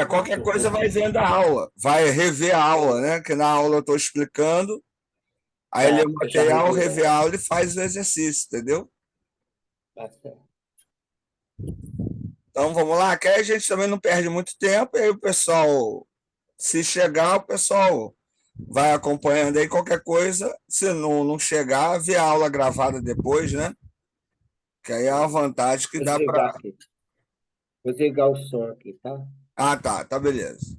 Qualquer Eu coisa vai confundo. vendo a aula, vai rever a aula, né? Que na aula eu estou explicando, aí ele Tá, o eu já material, revi, né? rever a aula e faz o exercício, entendeu? Tá certo. Então vamos lá, que aí a gente também não perde muito tempo, e aí o pessoal, se chegar, o pessoal vai acompanhando aí qualquer coisa, se não chegar, vê a aula gravada depois, né? Que aí é uma vantagem que Vou dá desligar para. aqui. Vou desligar o som aqui, tá? Ah, tá, beleza.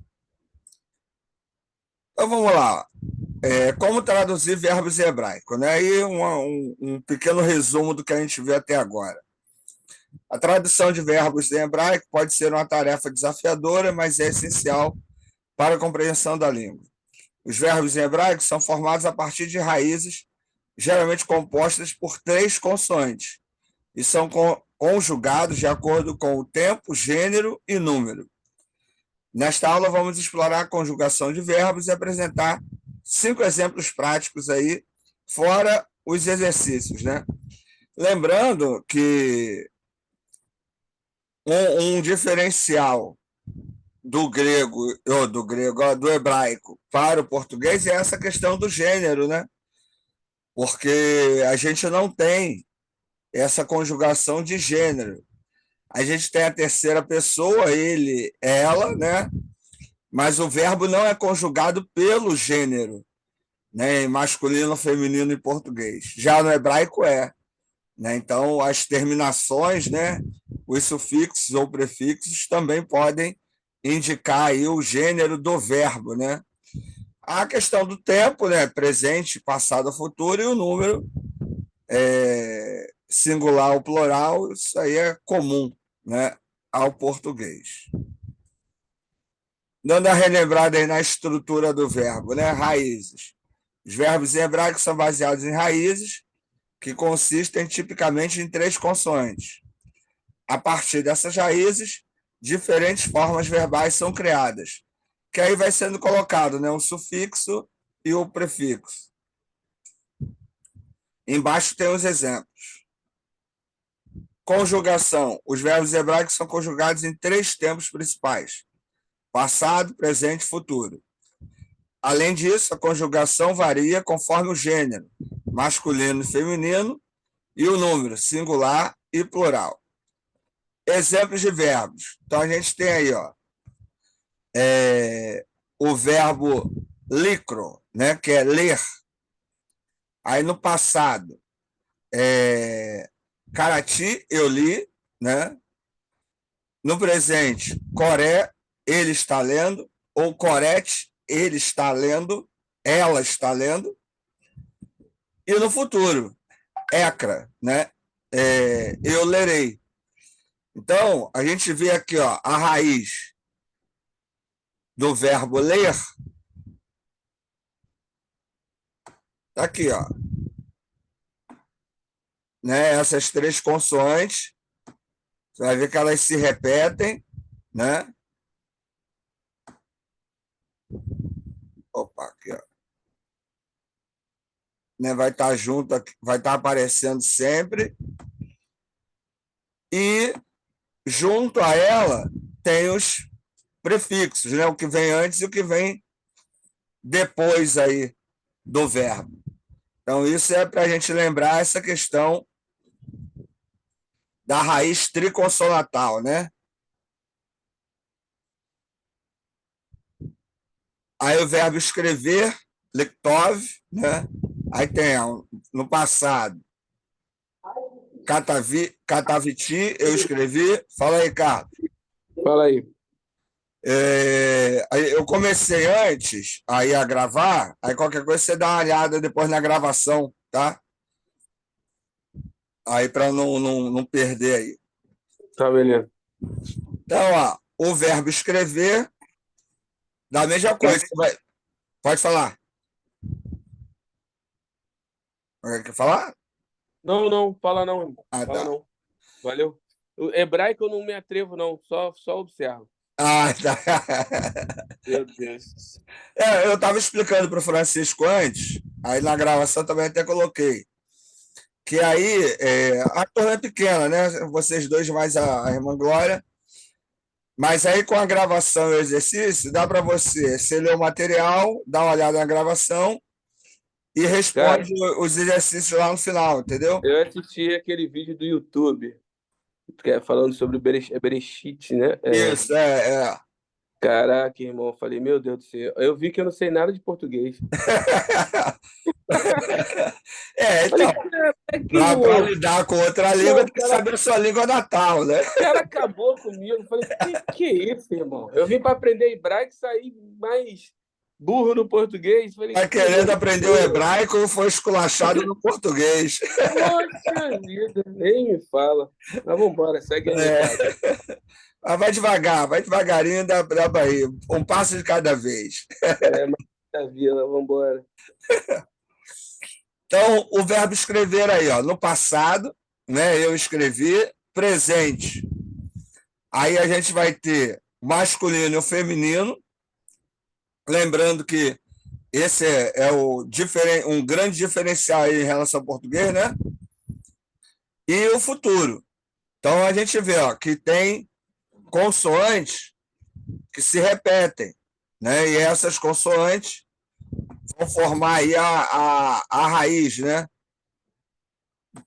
Então vamos lá. Como traduzir verbos em hebraico, né? Aí um pequeno resumo do que a gente viu até agora. A tradução de verbos em hebraico pode ser uma tarefa desafiadora, mas é essencial para a compreensão da língua. Os verbos em hebraico são formados a partir de raízes, geralmente compostas por três consoantes, e são conjugados de acordo com o tempo, gênero e número. Nesta aula, vamos explorar a conjugação de verbos e apresentar 5 exemplos práticos aí, fora os exercícios, né? Lembrando que um diferencial do hebraico para o português é essa questão do gênero, né? Porque a gente não tem essa conjugação de gênero. A gente tem a terceira pessoa, ele, ela, né? Mas o verbo não é conjugado pelo gênero, né? Em masculino, feminino e português. Já no hebraico é, né? Então as terminações, né? Os sufixos ou prefixos também podem indicar aí o gênero do verbo, né? A questão do tempo, né? Presente, passado, futuro e o número singular ou plural, isso aí é comum, né? Ao português. Dando a relembrada aí na estrutura do verbo, né? Raízes. Os verbos em hebraico são baseados em raízes, que consistem tipicamente em três consoantes. A partir dessas raízes, diferentes formas verbais são criadas, que aí vai sendo colocado, né, um sufixo e o prefixo. Embaixo tem os exemplos. Conjugação. Os verbos hebraicos são conjugados em três tempos principais: passado, presente e futuro. Além disso, a conjugação varia conforme o gênero, masculino e feminino, e o número, singular e plural. Exemplos de verbos. Então a gente tem aí, o verbo licro, né, que é ler. Aí no passado, karati, eu li, né? No presente, coré, ele está lendo, ou corete, ele está lendo, ela está lendo. E no futuro, ecra, né? Eu lerei. Então, a gente vê aqui, a raiz do verbo ler, tá aqui, né? Essas três consoantes, você vai ver que elas se repetem, né? Opa, aqui, né? Vai estar junto, vai estar aparecendo sempre. E junto a ela tem os prefixos, né? O que vem antes e o que vem depois aí do verbo. Então, isso é para a gente lembrar essa questão da raiz triconsonatal, né? Aí o verbo escrever, lektov, né? Aí tem no passado, kataviti, eu escrevi. Fala aí, Carlos. Fala aí. Eu comecei antes aí a gravar, aí qualquer coisa você dá uma olhada depois na gravação, tá? Aí para não perder aí. Tá, beleza. Então, o verbo escrever, da mesma coisa, você vai, pode falar. Quer falar? Não, não, fala não, irmão. Ah, Fala tá. não. Valeu. O hebraico eu não me atrevo, não. Só observo. Ah, tá. Meu Deus. Eu estava explicando para o Francisco antes, aí na gravação também até coloquei, que aí a turma é pequena, né? Vocês dois mais a irmã Glória, Mas aí, com a gravação e o exercício, dá para você ler o material, dá uma olhada na gravação e Cara, responde os exercícios lá no final, entendeu? eu assisti aquele vídeo do YouTube, que é falando sobre o Bereshit, né? Isso, é. Caraca, irmão, eu falei, meu Deus do céu. Eu vi que eu não sei nada de português. Falei, Então, cara, é que, para irmão? lidar com outra língua, Não, tem que saber a sua língua natal, né? o cara acabou comigo. Falei, que é isso, irmão? Eu vim para aprender hebraico e saí mais burro no português. Falei, Vai que querendo aprender o loucura. hebraico e foi esculachado no português. Poxa vida, nem me fala. Mas vamos embora, segue aí, meu caro. É. Mas vai devagarinho, dá para ir. Um passo de cada vez. Maravilha, vamos embora. Então, o verbo escrever aí, ó, no passado, né? Eu escrevi, presente. Aí a gente vai ter o masculino e o feminino. Lembrando que esse um grande diferencial aí em relação ao português, né? E o futuro. Então a gente vê ó, que tem consoantes que se repetem, né? E essas consoantes vão formar aí a raiz, né?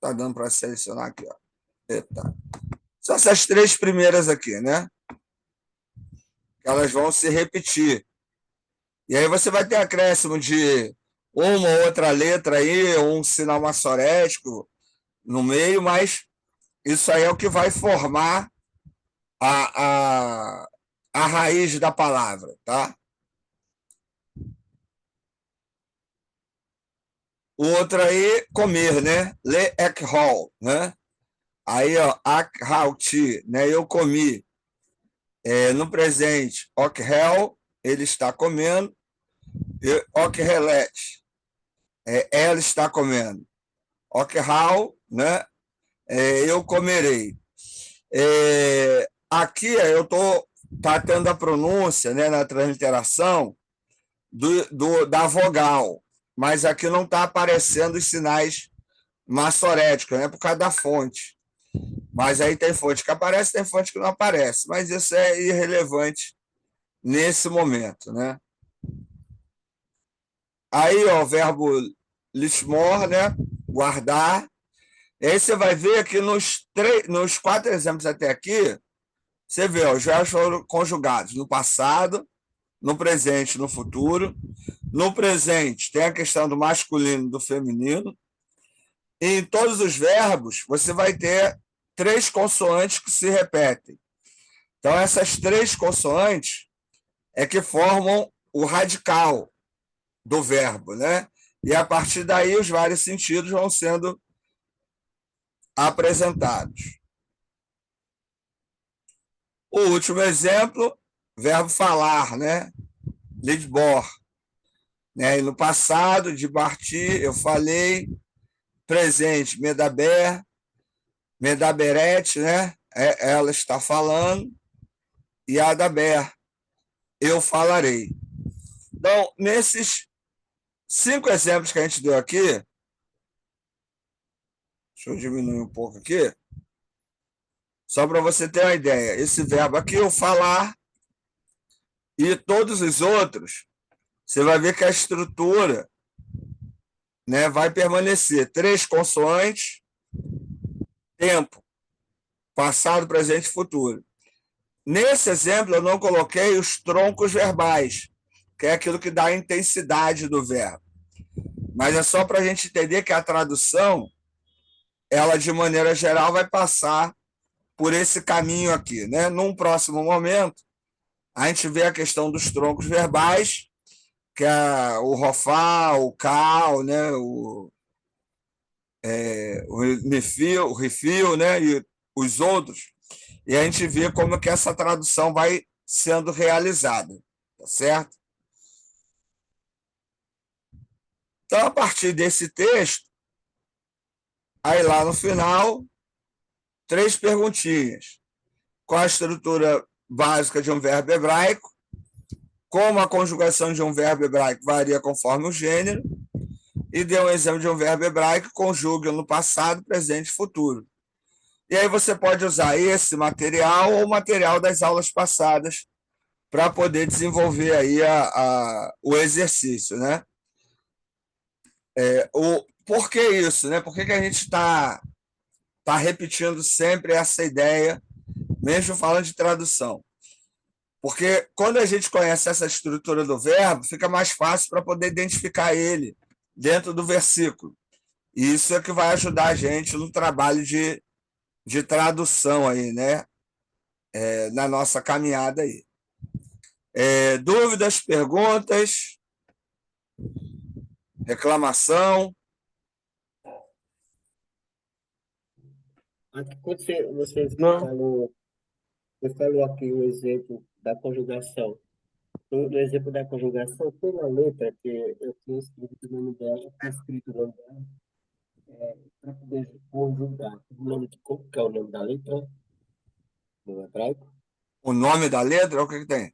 Tá dando para selecionar aqui, ó. Eita. São essas três primeiras aqui, né? Elas vão se repetir. E aí você vai ter acréscimo de uma ou outra letra aí, um sinal maçorético no meio, mas isso aí é o que vai formar a, a, a raiz da palavra, tá? O outro aí, comer, né? Le ekhol, né? Aí, ó, akhauti, né? Eu comi. No presente, okhel, ele está comendo. Okhelet, ela está comendo. Okhal, né? Eu comerei. Aqui eu estou tratando a pronúncia, né, na transliteração da vogal, mas aqui não está aparecendo os sinais maçoréticos, né, por causa da fonte. Mas aí tem fonte que aparece, tem fonte que não aparece, mas isso é irrelevante nesse momento, né? Aí, ó, o verbo lismor, né, guardar. E aí você vai ver que nos quatro exemplos até aqui, você vê, ó, os verbos foram conjugados no passado, no presente, no futuro. No presente, tem a questão do masculino e do feminino. E em todos os verbos, você vai ter três consoantes que se repetem. Então, essas três consoantes é que formam o radical do verbo, né? E a partir daí, os vários sentidos vão sendo apresentados. O último exemplo, verbo falar, né? Lidbor. Né? E no passado, de partir, eu falei, presente, medaber, medaberet, né? Ela está falando, e adaber, eu falarei. Então, nesses 5 exemplos que a gente deu aqui, deixa eu diminuir um pouco aqui, só para você ter uma ideia. Esse verbo aqui, eu falar, e todos os outros, você vai ver que a estrutura, né, vai permanecer 3 consoantes, tempo, passado, presente e futuro. Nesse exemplo, eu não coloquei os troncos verbais, que é aquilo que dá a intensidade do verbo. Mas é só para a gente entender que a tradução, ela, de maneira geral, vai passar por esse caminho aqui, né? Num próximo momento, a gente vê a questão dos troncos verbais, que é o rofá, o cal, né? O nefil, o refil, né? E os outros. E a gente vê como que essa tradução vai sendo realizada, tá certo? Então, a partir desse texto, aí lá no final, 3 perguntinhas. Qual a estrutura básica de um verbo hebraico? Como a conjugação de um verbo hebraico varia conforme o gênero? E dê um exemplo de um verbo hebraico que conjuga no passado, presente e futuro. E aí você pode usar esse material ou o material das aulas passadas para poder desenvolver aí o exercício, né? Por que isso, né? Por que a gente está repetindo sempre essa ideia, mesmo falando de tradução? Porque quando a gente conhece essa estrutura do verbo, fica mais fácil para poder identificar ele dentro do versículo. E isso é que vai ajudar a gente no trabalho de tradução aí, né? Na nossa caminhada aí. Dúvidas, perguntas, reclamação? Aqui, quando você Não. falou, você falou aqui o exemplo da conjugação. No exemplo da conjugação, tem uma letra que eu tinha escrito o nome dela, está escrito o nome dela, para poder conjugar. O nome como que é o nome da letra no hebraico? O nome da letra? O que tem?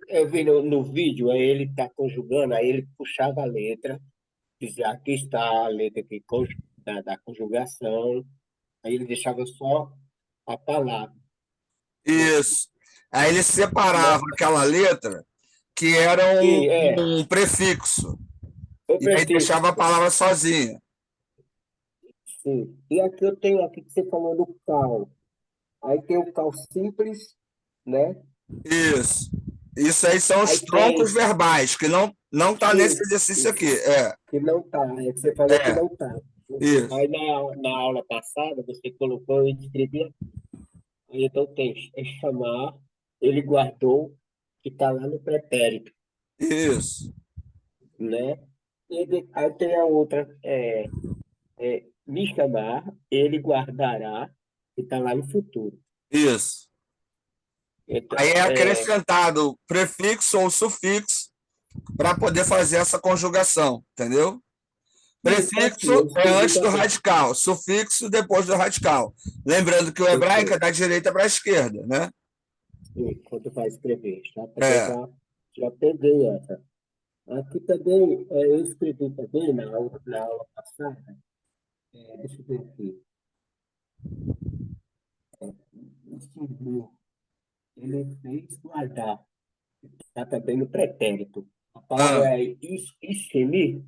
Eu vi no vídeo, aí ele está conjugando, aí ele puxava a letra, dizia, aqui está a letra que, da conjugação, aí ele deixava só a palavra. Isso. Aí ele separava Né? aquela letra que era Sim, um prefixo. o E aí deixava a prefixo. palavra sozinha. Sim. E aqui eu tenho aqui que você falou do cal. Aí tem o cal simples, né? Isso. Isso aí são Aí os troncos tem, verbais, que não tá nesse sim, exercício aqui. É, que não tá, é que você falou que é, não tá. isso. Aí na aula passada você colocou, eu escrevi, aí então tem é chamar, ele guardou, que está lá no pretérito, Isso. né? Aí tem a outra, me chamar, ele guardará, que está lá no futuro. Isso. Então, Aí é acrescentado prefixo ou sufixo para poder fazer essa conjugação, entendeu? sim, tá aqui, Prefixo eu é escrevi antes do também. radical, sufixo depois do radical. Lembrando que o hebraico é Perfeito. da direita para a esquerda, né? Sim, quando vai escrever. É, Já peguei essa. Aqui também, eu escrevi também na aula passada, deixa eu ver aqui, escrevi, ele fez guardar, está também no pretérito. A ah, palavra é ishemi,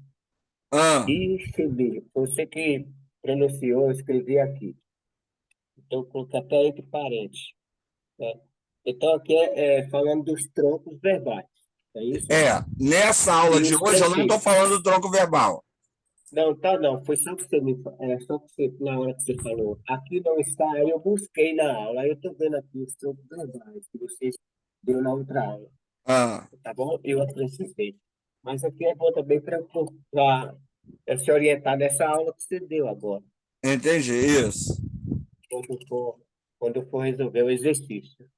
ah, ishemi. Você que pronunciou, eu escrevi aqui. Então, eu coloquei até entre parênteses, né? Então, aqui falando dos troncos verbais, é isso? nessa aula E de os hoje eu não estou prefixos. falando do tronco verbal. Não, tá não. Foi só que só que você, na hora que você falou. Aqui não está, aí eu busquei na aula. Aí eu tô vendo aqui os troncos verbais que vocês deu na outra aula. Ah, Tá bom? Eu acrescentei. Mas aqui é bom também para se orientar nessa aula que você deu agora, entendi, isso. quando for, quando for resolver o exercício.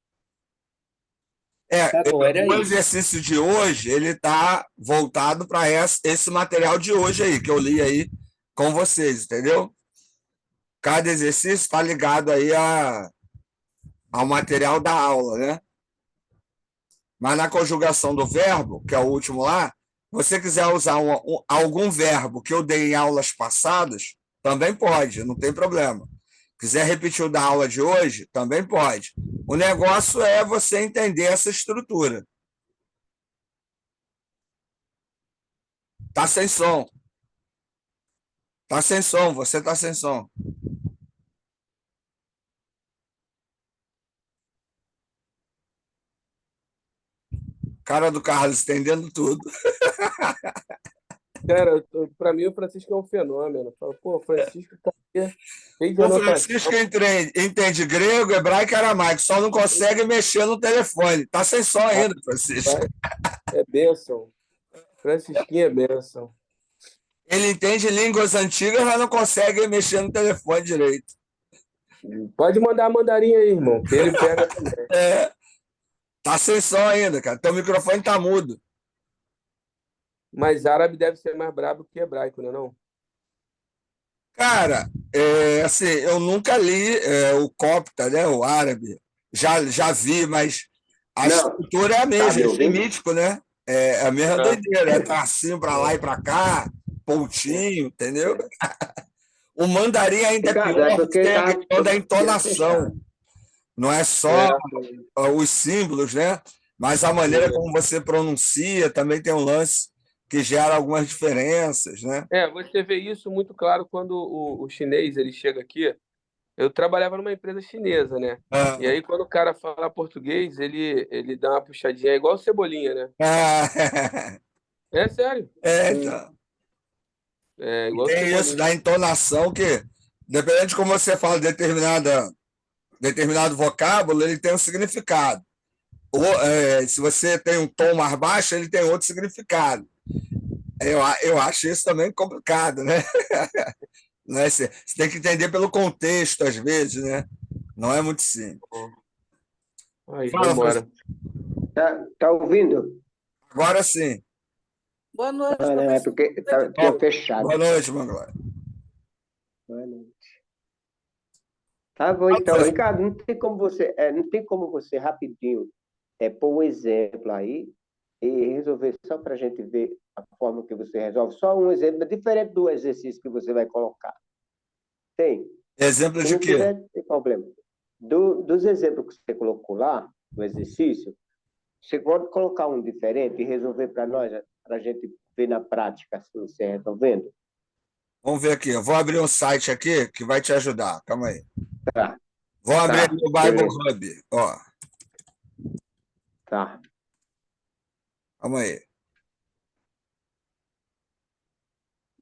É, Tá bom, era o isso. exercício de hoje, ele está voltado para esse material de hoje aí, que eu li aí com vocês, entendeu? Cada exercício está ligado aí ao material da aula, né? Mas na conjugação do verbo, que é o último lá, você quiser usar algum verbo que eu dei em aulas passadas, também pode, não tem problema. Quiser repetir o da aula de hoje, também pode. O negócio é você entender essa estrutura. Tá sem som. Tá sem som, você tá sem som. Cara do Carlos entendendo tudo. Cara, pra mim o Francisco é um fenômeno. Fala, pô, o Francisco tá aqui, cheio de O anotação. Francisco entende grego, hebraico e aramaico, só não consegue mexer no telefone. Tá sem som ainda, Francisco. Rapaz, é bênção. Francisquinho é bênção. Ele entende línguas antigas, mas não consegue mexer no telefone direito. Pode mandar a mandarinha aí, irmão, que ele pega também. É, tá sem som ainda, cara. Teu microfone tá mudo. Mas árabe deve ser mais brabo que hebraico, não é não? Cara, assim, eu nunca li o copta, né, o árabe. Já vi, mas a Não, estrutura é a tá mesma, me é ouvindo? semítico, né? É a mesma Ah, doideira, é tracinho para lá e para cá, pontinho, entendeu? O mandarim ainda é Ricardo, é pior, porque porque tem a tá, questão da tinha entonação. fechado. Não é só É, os símbolos, né? Mas a maneira como você pronuncia também tem um lance que gera algumas diferenças, né? você vê isso muito claro quando o chinês ele chega aqui. Eu trabalhava numa empresa chinesa, né? E Ah, aí, quando o cara fala português, ele dá uma puxadinha, é igual o Cebolinha, né? ah, É sério, então. é E igual o tem isso Cebolinha. da entonação que, dependendo de como você fala determinado vocábulo, ele tem um significado. Ou, se você tem um tom mais baixo, ele tem outro significado. Eu acho isso também complicado, né? Né? Você tem que entender pelo contexto, às vezes, né? Não é muito simples. Aí, foi Fala, embora. professor. Tá ouvindo? Agora sim. Boa noite, Ah, não, é professor. porque tinha fechado. Boa noite, Manglória. Boa noite. Tá bom, então, Ricardo, não tem como você rapidinho pôr um exemplo aí e resolver só para a gente ver a forma que você resolve. Só um exemplo, diferente do exercício que você vai colocar. Tem? Exemplo Se de não quê? tiver, não tem problema. Dos exemplos que você colocou lá, no exercício, você pode colocar um diferente e resolver para nós, para a gente ver na prática se você resolvendo? Vamos ver aqui. Eu vou abrir um site aqui que vai te ajudar. Calma aí. Tá, Vou abrir aqui tá, o Bible beleza, Hub. Ó, tá. calma aí.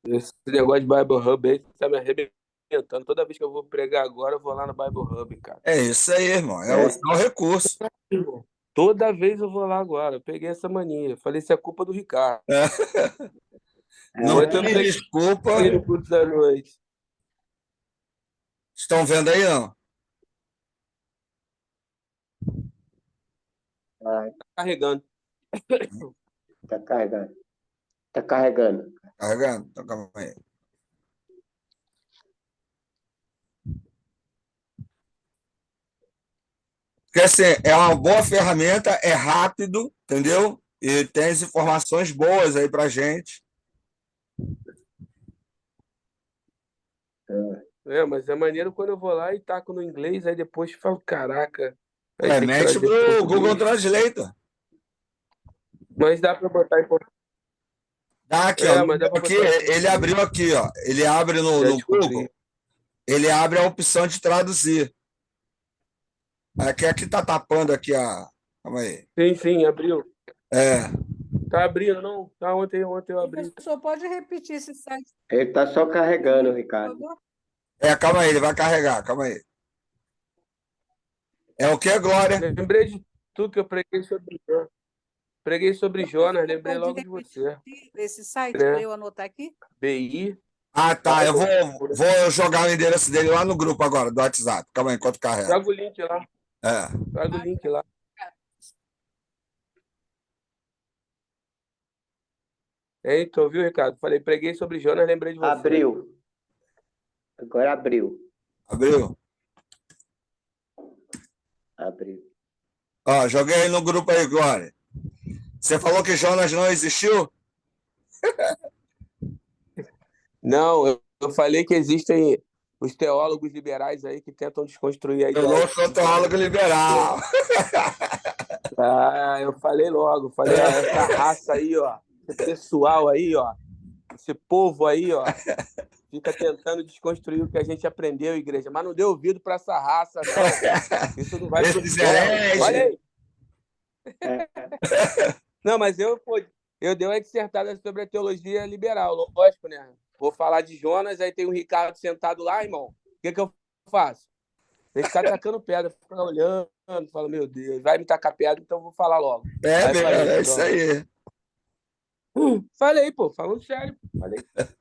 Esse negócio de Bible Hub aí tá me arrebentando. Toda vez que eu vou pregar agora, eu vou lá no Bible Hub, cara. É isso aí, irmão. É É, usar o recurso. Toda vez eu vou lá agora. Eu peguei essa mania. Falei, isso é culpa do Ricardo. Não Ontem eu é, tem preguei desculpa. no culto da noite. Estão vendo aí, não? Carregando. tá carregando. Tá carregando. Carregando? Então, calma aí. Porque assim, é uma boa ferramenta, é rápido, entendeu? E tem as informações boas aí pra gente. Mas é maneiro quando eu vou lá e taco no inglês, aí depois falo, caraca, aí tem que Mete trazer pro pro Google português. Translator. Mas dá pra botar em português. Dá aqui, ó. Mas dá pra Aqui, botar em ele português. abriu aqui, ó. Ele abre Já no descobri. Google, ele abre a opção de traduzir. Aqui tá tapando aqui a. Calma aí. Sim, abriu. É. Tá abrindo, não? Tá, ontem eu abri. Professor, pode repetir esse site Ele tá só carregando, por Ricardo. favor? Calma aí, ele vai carregar, calma aí. É o que, Glória? Lembrei de tudo que eu preguei sobre Jonas. Preguei sobre Jonas, lembrei Pode logo de você. repetir esse site Né? para eu anotar aqui? BI. Ah, tá. Eu vou jogar o endereço dele lá no grupo agora, do WhatsApp. Calma aí, enquanto carrega. Traga o link lá. É. Traga o link lá. Hein, tu ouviu, Ricardo? Falei, preguei sobre Jonas, lembrei de você. Abriu. Agora abriu. Abriu? Abriu. Ó, joguei aí no grupo aí, Glória. Você falou que Jonas não existiu? Não, eu falei que existem os teólogos liberais aí que tentam desconstruir a Eu ideia. não sou teólogo liberal. Eu falei logo, falei, essa raça aí, ó, esse pessoal aí, ó, esse povo aí, ó, fica tentando desconstruir o que a gente aprendeu, igreja, mas não deu ouvido para essa raça, não. Isso não vai pro Esses céu. hereges. Olha aí. Não, mas eu dei uma dissertada sobre a teologia liberal, lógico, né? Vou falar de Jonas, aí tem o Ricardo sentado lá, irmão. O que eu faço? Tem que ficar tacando pedra, ficar olhando, fala, meu Deus, vai me tacar pedra, então eu vou falar logo. É isso aí. Falei, pô, falando sério.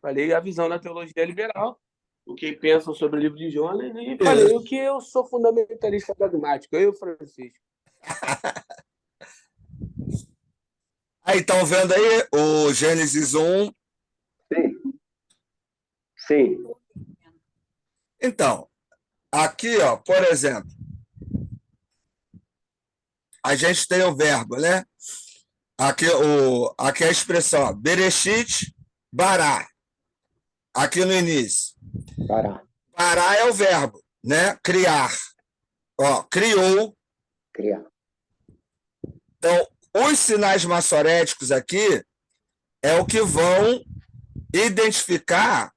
Falei a visão da teologia liberal, o que pensam sobre o livro de Jonas, e falei o que eu sou fundamentalista dogmático, eu e o Francisco. Aí, estão vendo aí o Gênesis 1? Sim. Sim. Então, aqui, ó, por exemplo, a gente tem o verbo, né? Aqui a expressão, ó, Bereshit, Bará. aqui no início. Parar. Parar é o verbo, né? Criar. Ó, criou. Criar. Então, os sinais massoréticos aqui é o que vão identificar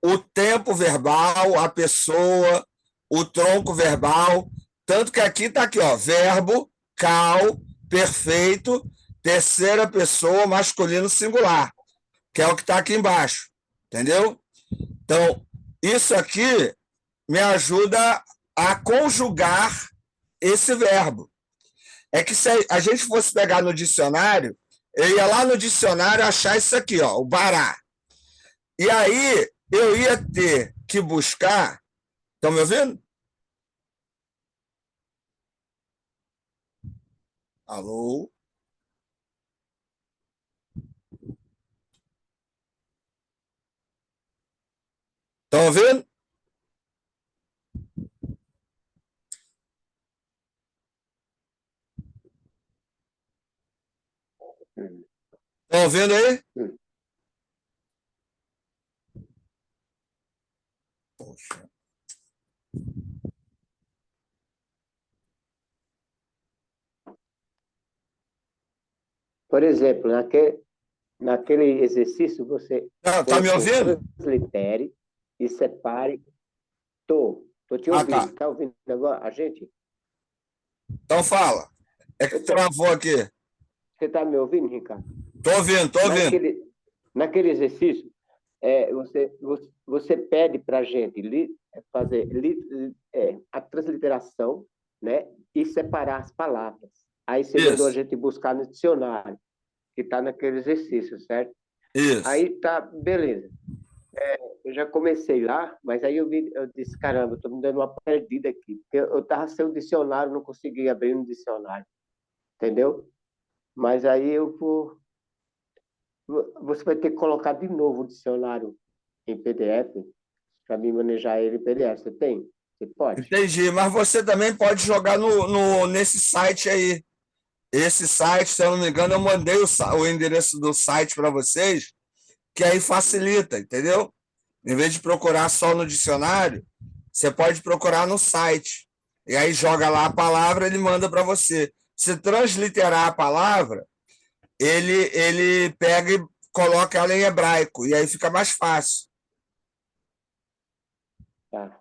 o tempo verbal, a pessoa, o tronco verbal. Tanto que aqui está aqui, ó, verbo, cal, perfeito, terceira pessoa, masculino singular, que é o que está aqui embaixo. Entendeu? Então, isso aqui me ajuda a conjugar esse verbo. É que se a gente fosse pegar no dicionário, eu ia lá no dicionário achar isso aqui, ó, o bará. E aí eu ia ter que buscar. Estão me ouvindo? Alô? Estão ouvindo? Estão ouvindo aí? Poxa. Por exemplo, naquele exercício, você Tá me ouvindo? translitere e separe. Tô te ouvindo. Tá ouvindo agora a gente? Então fala. É que travou aqui. Você está me ouvindo, Ricardo? Estou ouvindo. Naquele exercício, você pede para a gente fazer a transliteração, né, e separar as palavras. Aí você mandou a gente buscar no dicionário, que está naquele exercício, certo? Isso. Aí tá, beleza. Eu já comecei lá, mas aí eu disse, caramba, eu estou me dando uma perdida aqui, porque eu estava sem o dicionário, não consegui abrir no dicionário, entendeu? Mas aí você vai ter que colocar de novo o dicionário em PDF para mim manejar ele em PDF. Você tem? Você pode? Entendi, mas você também pode jogar nesse site aí. Esse site, se eu não me engano, eu mandei o endereço do site para vocês, que aí facilita, entendeu? Em vez de procurar só no dicionário, você pode procurar no site. E aí joga lá a palavra, ele manda para você. Se transliterar a palavra, ele pega e coloca ela em hebraico, e aí fica mais fácil. Tá.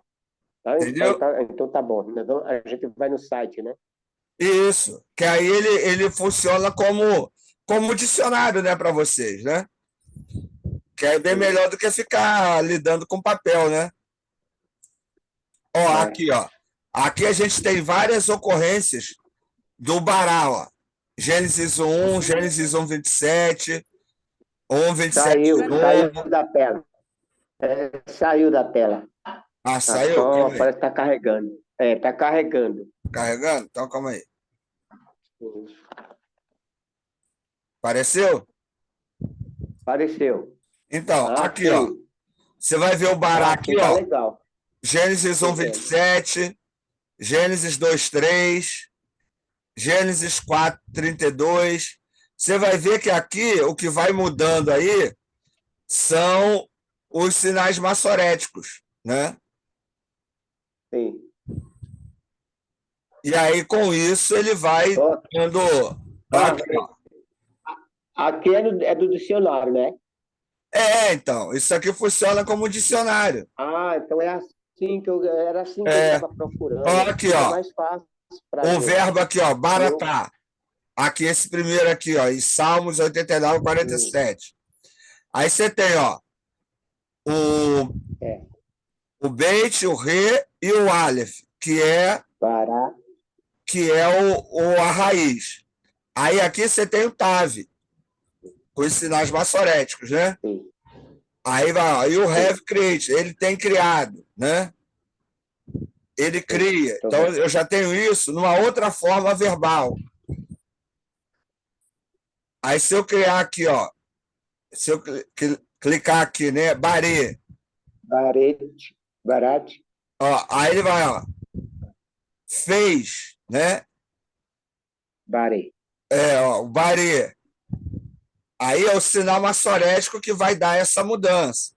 Entendeu? Então tá bom. A gente vai no site, né? Isso, que aí ele funciona como dicionário, né, para vocês, né? Que é bem melhor do que ficar lidando com papel, né? Ó, aqui, ó. Aqui a gente tem várias ocorrências do Bará, ó. Gênesis 1, Gênesis 1, 27, 1, 27. Saiu da tela. Saiu da tela. Ah, saiu? Parece que tá carregando. Tá carregando. Carregando? Então, calma aí. Apareceu? Apareceu. Então, aqui, ó. Você vai ver o Bará aqui, ó. Legal. Gênesis 1, 27, Gênesis 2, 3, Gênesis 4, 32. Você vai ver que aqui o que vai mudando aí são os sinais massoréticos, né? Sim. E aí, com isso, ele vai dando... Aqui é do dicionário, né? Então, isso aqui funciona como dicionário. Então é assim que era assim que eu estava procurando. Ó, aqui, ó. Mais fácil o verbo aqui, ó, baratá. Aqui, esse primeiro aqui, ó, em Salmos 89, 47. Aí você tem, ó, o beit, o re e o aleph, que é a raiz. Aí aqui você tem o tav, com os sinais massoréticos, né? Sim. Aí vai, ó, e o have create, ele tem criado, né? Ele cria. Então, eu já tenho isso numa outra forma verbal. Aí, se eu criar aqui, ó, se eu clicar aqui, né? Barê. Barat. Ó, aí ele vai, ó. Fez, né? Barê. Ó, o barê. Aí é o sinal massorético que vai dar essa mudança.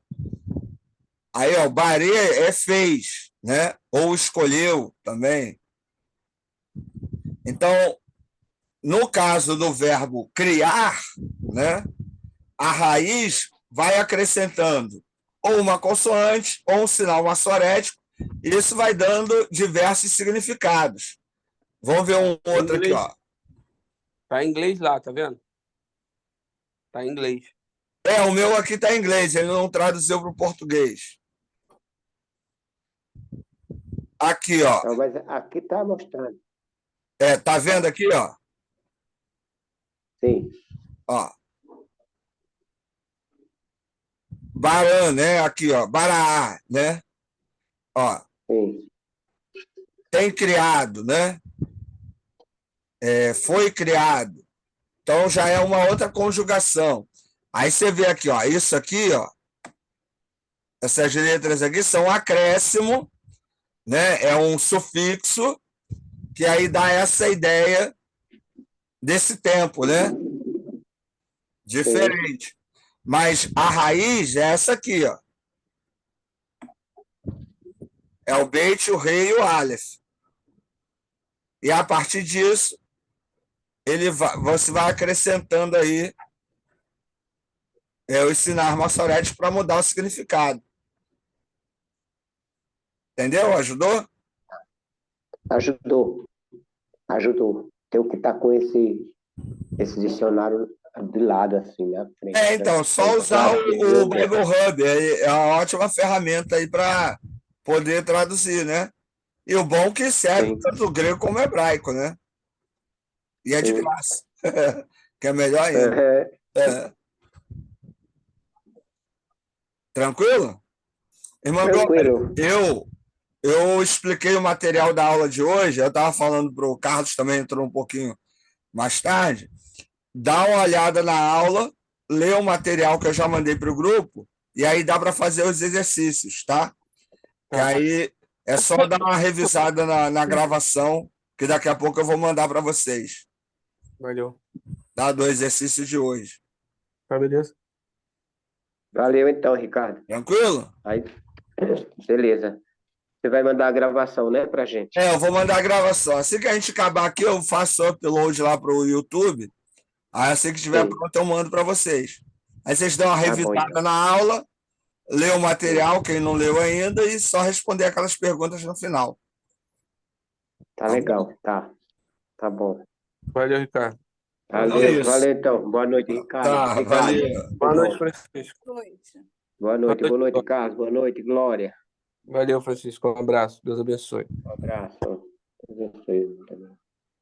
Aí, ó, barê é fez, né? Ou escolheu também. Então, no caso do verbo criar, né? A raiz vai acrescentando ou uma consoante ou um sinal maçorético. Isso vai dando diversos significados. Vamos ver um outro aqui, ó. Tá em inglês lá, tá vendo? Tá em inglês. O meu aqui está em inglês, ele não traduziu para o português. Aqui, ó. Não, mas aqui está mostrando. Tá vendo aqui, ó? Sim. Ó. Baran, né? Aqui, ó. Baraá, né? Ó. Sim. Tem criado, né? Foi criado. Então já é uma outra conjugação. Aí você vê aqui, ó. Isso aqui, ó. Essas letras aqui são acréscimo, né? É um sufixo que aí dá essa ideia desse tempo, né? Diferente. Mas a raiz é essa aqui, ó. É o Beit, o Rei e o Aleph. E a partir disso, você vai acrescentando aí os sinais maçoréticos para mudar o significado. Entendeu? Ajudou? Ajudou. Ajudou. Tem que estar com esse dicionário de lado, assim, na frente. Então, só usar o Bible Hub. É uma ótima ferramenta aí para poder traduzir, né? E o bom que serve tanto o grego como o hebraico, né? E é de graça. Que é melhor ainda. Tranquilo? Irmã Tranquilo. Glória, eu expliquei o material da aula de hoje, eu estava falando para o Carlos, também entrou um pouquinho mais tarde. Dá uma olhada na aula, lê o material que eu já mandei para o grupo, e aí dá para fazer os exercícios, tá? E aí é só dar uma revisada na gravação, que daqui a pouco eu vou mandar para vocês. Valeu. Tá? Do exercício de hoje. Tá, beleza? Valeu então, Ricardo. Tranquilo? Aí, beleza. Você vai mandar a gravação, né, pra gente? Eu vou mandar a gravação. Assim que a gente acabar aqui, eu faço o upload lá para o YouTube. Aí assim que estiver pronto, eu mando para vocês. Aí vocês dão uma revisada então. na aula, lê o material, quem não leu ainda, e só responder aquelas perguntas no final. Tá legal, tá. Tá bom. Valeu, Ricardo. Valeu então. Boa noite, Ricardo. Tá, Obrigado. valeu. Boa noite, Francisco. Boa noite, Carlos. Boa noite, Glória. Valeu, Francisco. Um abraço. Deus abençoe. Um abraço. Deus abençoe também.